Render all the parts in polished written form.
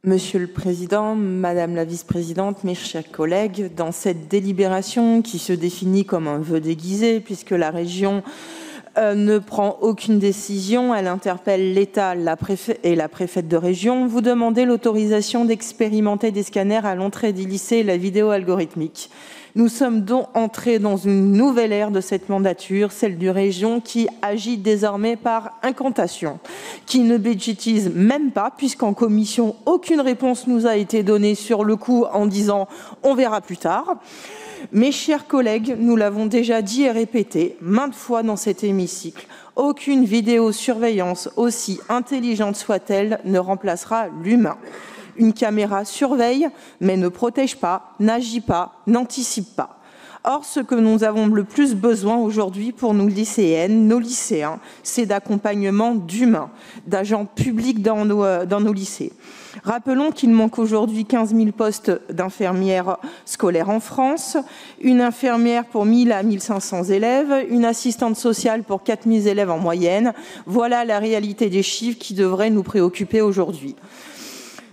Monsieur le Président, Madame la Vice-présidente, mes chers collègues, dans cette délibération qui se définit comme un vœu déguisé, puisque la région ne prend aucune décision, elle interpelle l'État et la préfète de région, vous demandez l'autorisation d'expérimenter des scanners à l'entrée des lycées et la vidéo algorithmique. Nous sommes donc entrés dans une nouvelle ère de cette mandature, celle du région qui agit désormais par incantation, qui ne budgétise même pas, puisqu'en commission, aucune réponse nous a été donnée sur le coup en disant « on verra plus tard ». Mes chers collègues, nous l'avons déjà dit et répété maintes fois dans cet hémicycle, aucune vidéosurveillance, aussi intelligente soit-elle, ne remplacera l'humain. Une caméra surveille, mais ne protège pas, n'agit pas, n'anticipe pas. Or, ce que nous avons le plus besoin aujourd'hui pour nos lycéennes, nos lycéens, c'est d'accompagnement d'humains, d'agents publics dans nos lycées. Rappelons qu'il manque aujourd'hui 15 000 postes d'infirmières scolaires en France, une infirmière pour 1 000 à 1 500 élèves, une assistante sociale pour 4 000 élèves en moyenne. Voilà la réalité des chiffres qui devraient nous préoccuper aujourd'hui.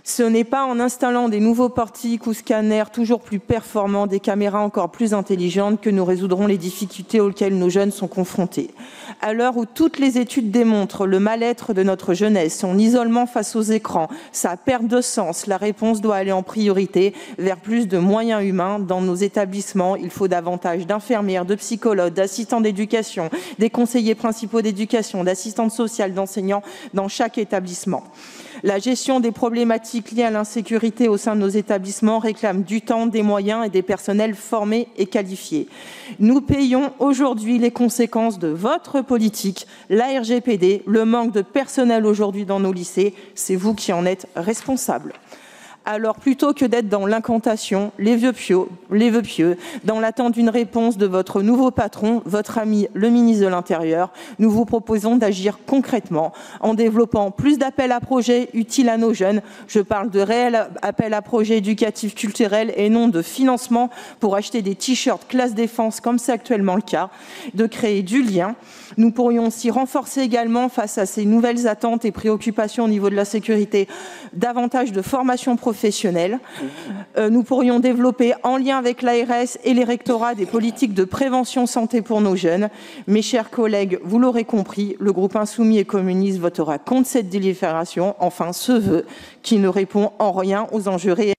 Ce n'est pas en installant des nouveaux portiques ou scanners toujours plus performants, des caméras encore plus intelligentes que nous résoudrons les difficultés auxquelles nos jeunes sont confrontés. À l'heure où toutes les études démontrent le mal-être de notre jeunesse, son isolement face aux écrans, sa perte de sens, la réponse doit aller en priorité vers plus de moyens humains dans nos établissements. Il faut davantage d'infirmières, de psychologues, d'assistants d'éducation, des conseillers principaux d'éducation, d'assistantes sociales, d'enseignants dans chaque établissement. La gestion des problématiques liées à l'insécurité au sein de nos établissements réclame du temps, des moyens et des personnels formés et qualifiés. Nous payons aujourd'hui les conséquences de votre politique, la RGPD, le manque de personnel aujourd'hui dans nos lycées. C'est vous qui en êtes responsables. Alors, plutôt que d'être dans l'incantation, les vœux pieux, dans l'attente d'une réponse de votre nouveau patron, votre ami le ministre de l'Intérieur, nous vous proposons d'agir concrètement en développant plus d'appels à projets utiles à nos jeunes. Je parle de réels appels à projets éducatifs culturels et non de financement pour acheter des t-shirts classe défense comme c'est actuellement le cas, de créer du lien. Nous pourrions aussi renforcer également face à ces nouvelles attentes et préoccupations au niveau de la sécurité, davantage de formation professionnelle. Nous pourrions développer en lien avec l'ARS et les rectorats des politiques de prévention santé pour nos jeunes. Mes chers collègues, vous l'aurez compris, le groupe Insoumis et communiste votera contre cette délibération, enfin ce vœu qui ne répond en rien aux enjeux réels.